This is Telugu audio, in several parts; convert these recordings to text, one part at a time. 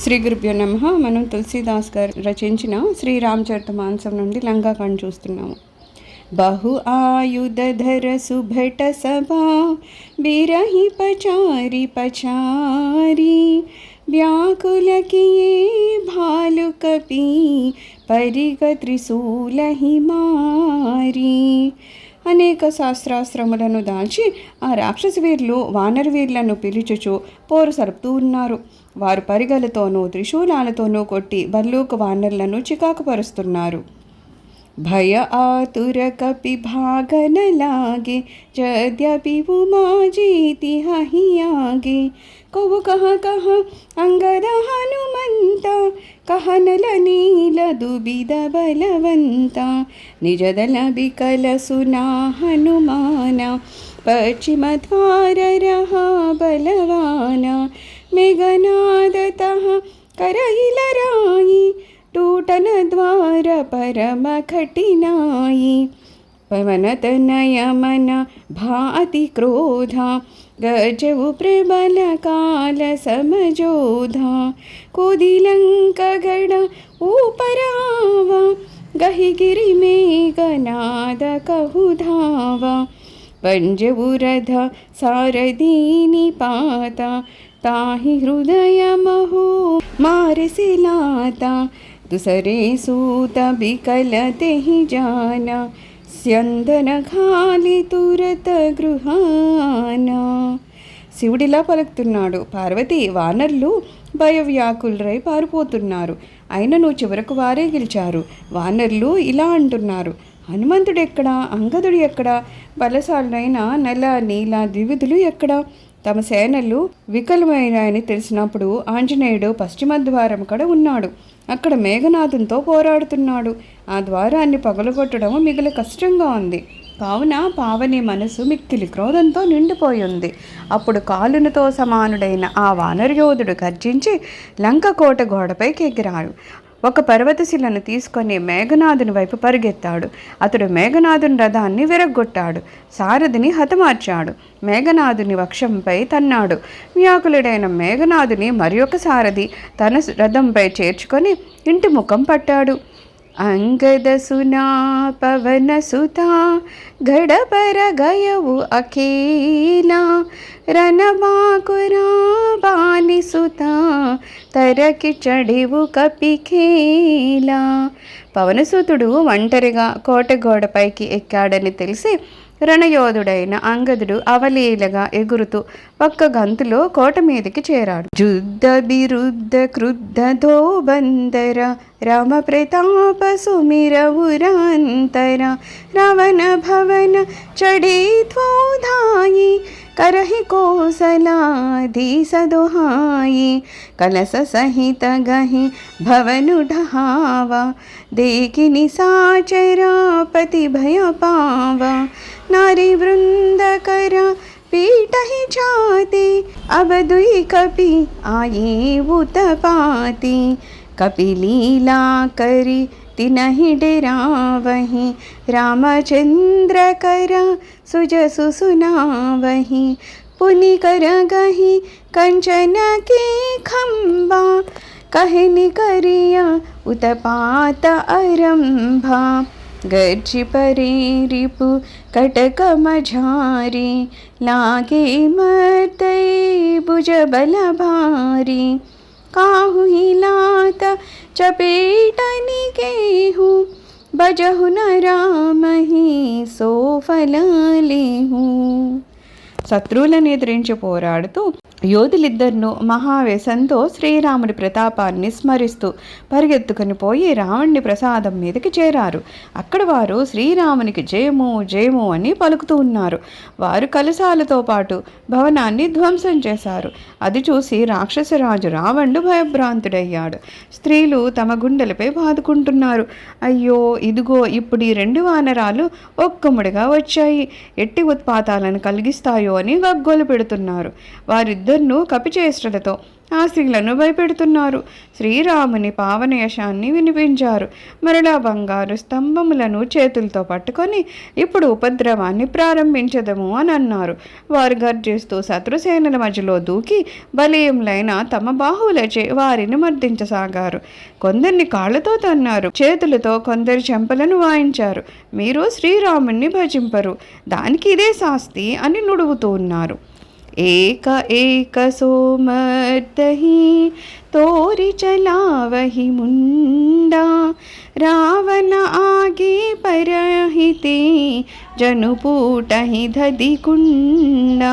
శ్రీ గురుభ్యో నమః. మనం తులసీదాస్ గారు రచించిన శ్రీరామచరితమానసం నుండి లంకాకాండ చూస్తున్నాము. బహు ఆయుధర సుభట సభా బిరహి పచారి పచారి వ్యాకులకియే భాలు కపి పరిగ త్రిశూలహి మారి. అనేక శాస్త్రాశ్రములను దాల్చి ఆ రాక్షస వీరులు వానర వీరులను పిలుచుచు పోరు సరుపుతూ ఉన్నారు. వారు పరిగలతోనూ త్రిశూలాలతోనూ కొట్టి బల్లూక వానరులను చికాకుపరుస్తున్నారు. భయ ఆతుర కపి భాగన లాగే జద్యపి ఉమా జీతి హహియాగే. కవు కహ కహ అంగద హనుమంత కహనల నీల దుబిద బలవంత నిజదల బికల సునా హనుమాన పశ్చిమ ద్వార రహా బలవాన మేఘనాదతః करइलराई टूटन द्वार परम कठिनाई. पवनतनय मन भाति क्रोधा गजउ प्रबल काल समजोधा. कोदिलंक गढ़ ऊपरावा गहि गिरि मेघनाद कहु धावा. पंजउरध सारदीनि पाता ताहि हृदय महो मारसिलाता. दुसरे सूत बिकल तेहि जाना स्यंदन खाली तुरत गृहाना. శివుడిలా పలుకుతున్నాడు. పార్వతి, వానరులు భయవ్యాకులరై పారిపోతున్నారు. అయినను చివరకు వారే గెలిచారు. వానరులు ఇలా అంటున్నారు, హనుమంతుడు ఎక్కడా, అంగదుడు ఎక్కడా, బలశాలుడైన నల నీల ద్వివిధులు ఎక్కడా? తమ సేనలు వికలమైనాయని తెలిసినప్పుడు ఆంజనేయుడు పశ్చిమ ద్వారం కడ ఉన్నాడు. అక్కడ మేఘనాథంతో పోరాడుతున్నాడు. ఆ ద్వారాన్ని పగలగొట్టడం మిగిలి కష్టంగా ఉంది. కావున పావని మనసు మిక్కిలి క్రోధంతో నిండిపోయింది. అప్పుడు కాలునితో సమానుడైన ఆ వానరయోధుడు గర్జించి లంక కోట గోడపైకి ఎగిరాడు. ఒక పర్వతశిలను తీసుకొని మేఘనాథుని వైపు పరిగెత్తాడు. అతడు మేఘనాథుని రథాన్ని విరగ్గొట్టాడు. సారథిని హతమార్చాడు. మేఘనాథుని వక్షంపై తన్నాడు. వ్యాకులుడైన మేఘనాథుని మరి ఒక సారథి తన రథంపై చేర్చుకొని ఇంటి ముఖం పట్టాడు. అంగద సునా పవన సుతా గడపర గయవు అఖేలా రణబాకురా బాలి సుతా తరకి చడివు కపిఖేలా. పవనసుతుడు ఒంటరిగా కోటగోడపైకి ఎక్కాడని తెలిసి రణయోధుడైన అంగదుడు అవలీలగా ఎగురుతూ ఒక్క గంతులో కోట మీదకి చేరాడు. జుద్ధ బిరుద్ధ క్రుద్ధ ధోబందర రామ ప్రతాప సుమిర ఉరాంతర రావణ భవన చడిత్వోధాయి करहि कोसलाधीस दोहाई. कलस सहित गहि भवनु ढहावा देखि निसाचरा पति भय पावा. नारी वृंद कर पीटहि जाते अब दुई कपि आये उत्पाती. कपि लीला करी तिनहि डेरावहि रामचंद्र कर सुजसु सुनावहि. पुनि कर गहि कंचन के खंबा कहनि करिया उत्पात आरंभा. गर्जि परे रिपु कटक मझारी लागे मर्दै भुज बल भारी. काहु हिलात चपेटनि गेहूँ बजहु न रामहि सोफलालेहू. శత్రువులను ఎదిరించి పోరాడుతూ యోధులిద్దరినూ మహావేశంతో శ్రీరాముడి ప్రతాపాన్ని స్మరిస్తూ పరిగెత్తుకుని పోయి రావణుని ప్రసాదం మీదకి చేరారు. అక్కడ వారు శ్రీరామునికి జయము జయము అని పలుకుతూ ఉన్నారు. వారు కలశాలతో పాటు భవనాన్ని ధ్వంసం చేశారు. అది చూసి రాక్షసరాజు రావణుడు భయభ్రాంతుడయ్యాడు. స్త్రీలు తమ గుండెలపై బాదుకుంటున్నారు. అయ్యో, ఇదిగో ఇప్పుడు ఈ రెండు వానరాలు ఒక్కముడిగా వచ్చాయి, ఎట్టి ఉత్పాతాలను కలిగిస్తాయో అని గగ్గోలు పెడుతున్నారు. వారిద్దరినూ కపిచేష్టలతో ఆ స్త్రీలను భయపెడుతున్నారు. శ్రీరాముని పావనయశాన్ని వినిపించారు. మరలా బంగారు స్తంభములను చేతులతో పట్టుకొని ఇప్పుడు ఉపద్రవాన్ని ప్రారంభించదము అని అన్నారు. వారు గర్జిస్తూ శత్రుసేనల మధ్యలో దూకి బలీయంలైన తమ బాహువులచే వారిని మర్దించసాగారు. కొందరిని కాళ్లతో తన్నారు, చేతులతో కొందరి చెంపలను వాయించారు. మీరు శ్రీరాముణ్ణి భజింపరు, దానికి ఇదే శాస్తి అని నుడుగుతూ ఉన్నారు. एक एक सोमर्दही तोरी चलावहि मुंडा रावण आगे परहिते జనుపూటహి దదికుండా.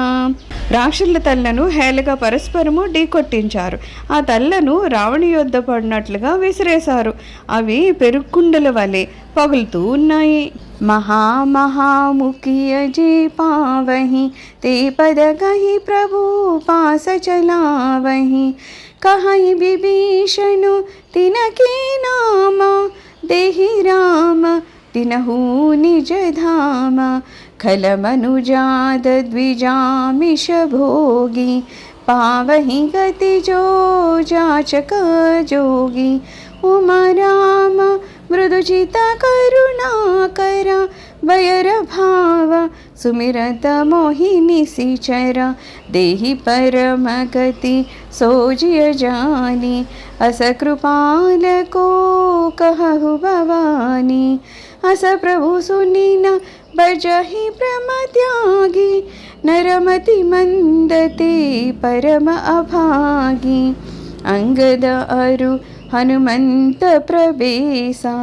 రాక్షసుల తల్లను హేళగా పరస్పరము ఢీకొట్టించారు. ఆ తల్లను రావణి యొద్ద పడినట్లుగా విసిరేశారు. అవి పెరుక్కుండల వలె పగులుతూ ఉన్నాయి. महामुखिय जे पावहि ते पद कहि प्रभु पास चलावहि कहहि विभीषण तिनके नाम देहि राम तिनहु निज धाम खल मनुजाद द्विजामिष भोगी पावहि गति जो जाचक जोगी उमा राम मृदुचित करुणाकर वयर भाव सुमिरत मोहिनी सिचर देहि परम गति सोजिय जानी अस कृपाल को कहु भवानी अस प्रभु सुनिना बजहि प्रम त्यागी नरमति मंदते परम अभागी अंगद अरु हनुमंत प्रवेशा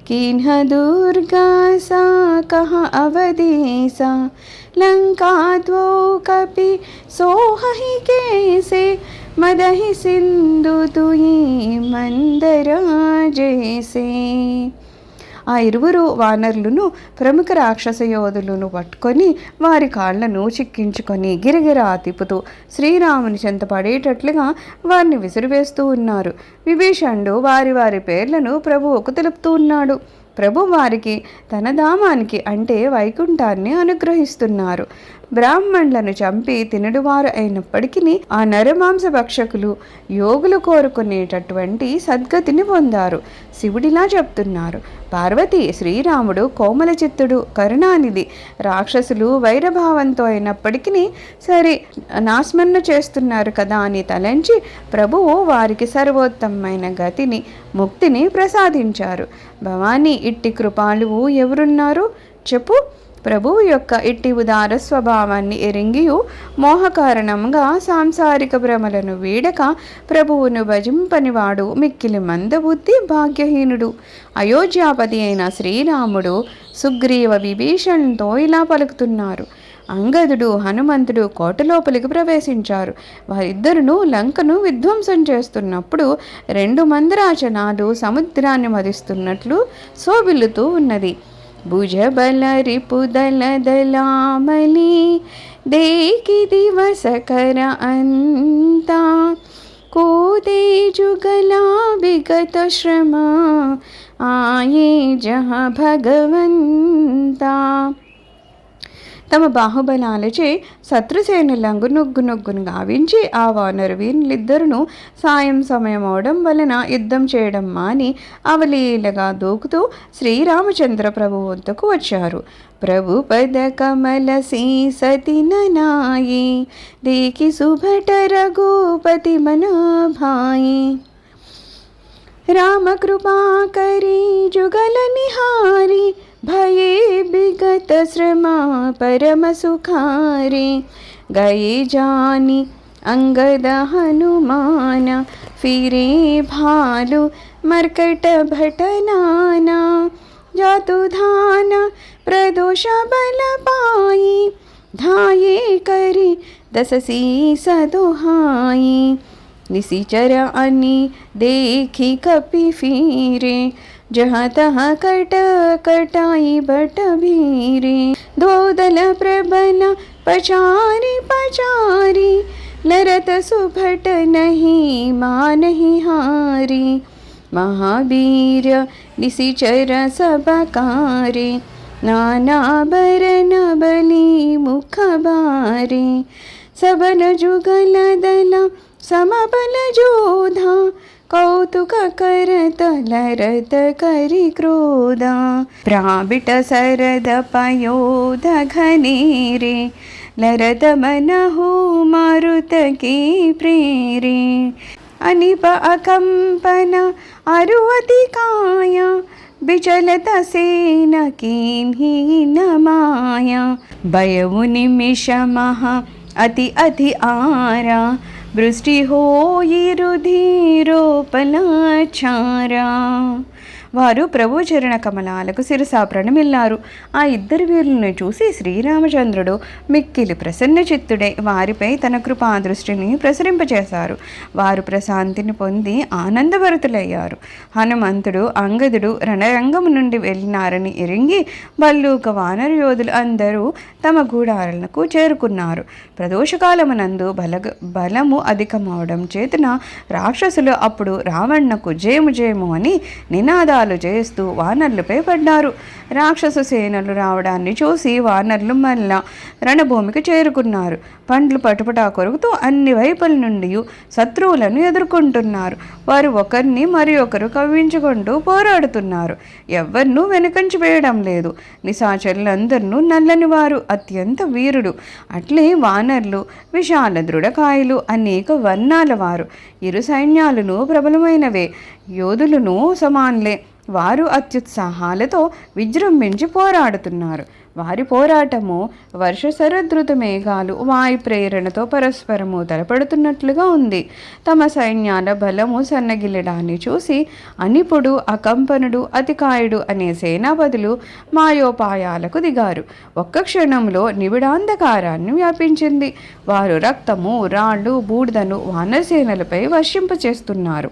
किन्ह दुर्गा सा कहाँ अवधेसा लंका द्वौ कपि सोहहि कैसे मदहि सिंधु तुहि मंदरा जैसे. ఆ ఇరువురు వానరులను ప్రముఖ రాక్షస యోధులను పట్టుకొని వారి కాళ్లను చిక్కించుకొని గిరగిరా తిప్పుతూ శ్రీరాముని చెంత పడేటట్లుగా వారిని విసిరివేస్తూ ఉన్నారు. విభీషణుడు వారి వారి పేర్లను ప్రభువుకు తెలుపుతూ ఉన్నాడు. ప్రభు వారికి తన ధామానికి అంటే వైకుంఠాన్ని అనుగ్రహిస్తున్నారు. బ్రాహ్మణులను చంపి తినడువారు అయినప్పటికీ ఆ నరమాంస భక్షకులు యోగులు కోరుకునేటటువంటి సద్గతిని పొందారు. శివుడిలా చెప్తున్నారు, పార్వతి శ్రీరాముడు కోమల చిత్తుడు, కరుణానిధి. రాక్షసులు వైరభావంతో అయినప్పటికీ సరే నాస్మరణ చేస్తున్నారు కదా అని తలంచి ప్రభువు వారికి సర్వోత్తమైన గతిని ముక్తిని ప్రసాదించారు. భవానీ, ఇట్టి కృపాలువు ఎవరున్నారు చెప్పు. ప్రభువు యొక్క ఇట్టి ఉదార స్వభావాన్ని ఎరింగియు మోహకారణంగా సాంసారిక భ్రమలను వీడక ప్రభువును భజింపనివాడు మిక్కిలి మందబుద్ధి భాగ్యహీనుడు. అయోధ్యాపతి అయిన శ్రీరాముడు సుగ్రీవ విభీషణులతో ఇలా పలుకుతున్నారు. అంగదుడు, హనుమంతుడు కోట లోపలికి ప్రవేశించారు. వారిద్దరును లంకను విధ్వంసం చేస్తున్నప్పుడు 2 మందరాచనాలు సముద్రాన్ని మదిస్తున్నట్లు శోభిల్లుతూ ఉన్నది. భుజబల రిపుదల దలామలి దేకి దివసకర అంతా కోదే జుగలా విగత శ్రమ ఆయే జహ భగవంతా. తమ బాహుబలాలచే శత్రుసేనులంగు నొగ్గును గావించి ఆ వానరు వీరులిద్దరును సాయం సమయం అవడం వలన యుద్ధం చేయడం మాని అవలీలగా దూకుతూ శ్రీరామచంద్ర ప్రభు వద్దకు వచ్చారు. ప్రభు పద కమల సతి ననాయి దేకి సుభట రఘుపతి మన భాయి राम कृपा करी जुगल निहारी भये विगत श्रमा परम सुखारे गए जानी अंगद हनुमान फिरे भालु मर्कट भटनाना जातु धान प्रदोष बल पाई धाये करी 10 शीस दोहाई निशिचर अनि देखी कपि फिरे जहाँ तहाँ कट कटाई बट भीरे दोदल प्रबल पचारी पचारी लरत सुभट नहीं मानहि हारी महावीर निशिचर सबकारे नाना बरन बली मुख बारे सबल जुगल दल समबलजोधा कौतुक करतलरत करि क्रोधा प्राबिट सरद पयोध घनेरे लरत मनहु मारुत की प्रेरे अनिप अकंपन अरुवति काया बिचलत सेन कीन्हीन माया भयउ निमिष महा अति अति आरा वृष्टि होई रुधिरोपलाచారా. వారు ప్రభు చరణ కమలాలకు శిరసా ప్రణమిల్లారు. ఆ ఇద్దరు వీరులను చూసి శ్రీరామచంద్రుడు మిక్కిలి ప్రసన్న చిత్తుడై వారిపై తన కృపా దృష్టిని ప్రసరింపచేశారు. వారు ప్రశాంతిని పొంది ఆనందభరితులయ్యారు. హనుమంతుడు అంగదుడు రణరంగము నుండి వెళ్ళినారని ఎరింగి భల్లూక వానర యోధులు అందరూ తమ గూడారాలకు చేరుకున్నారు. ప్రదోషకాలమునందు బలము అధికమవడం చేతన రాక్షసులు అప్పుడు రావణ్ణకు జయము జయము అని నినాదాలు చేస్తూ వానర్లపై పడ్డారు. రాక్షస సేనలు రావడాన్ని చూసి వానర్లు మళ్ళా రణభూమికి చేరుకున్నారు. పండ్లు పటుపటా కొరుకుతూ అన్ని వైపుల నుండి శత్రువులను ఎదుర్కొంటున్నారు. వారు ఒకరిని మరి ఒకరు కవ్వించుకుంటూ పోరాడుతున్నారు. ఎవ్వరినూ వెనుకంచి వేయడం లేదు. నిశాచరులందరినూ నల్లని వారు, అత్యంత వీరుడు. అట్లే వానర్లు విశాల దృఢకాయలు, అనేక వర్ణాల వారు. ఇరు సైన్యాలను ప్రబలమైనవే, యోధులను సమాన్లే. వారు అత్యుత్సాహాలతో విజృంభించి పోరాడుతున్నారు. వారి పోరాటము వర్ష శరదృత మేఘాలు వాయు ప్రేరణతో పరస్పరము తలపడుతున్నట్లుగా ఉంది. తమ సైన్యాల బలము సన్నగిల్లడాన్ని చూసి అనిపుడు, అకంపనుడు, అతికాయుడు అనే సేనాపతులు మాయోపాయాలకు దిగారు. ఒక్క క్షణంలో నిబిడాంధకారాన్ని వ్యాపించింది. వారు రక్తము, రాళ్ళు, బూడిదను వానరసేనలపై వర్షింపచేస్తున్నారు.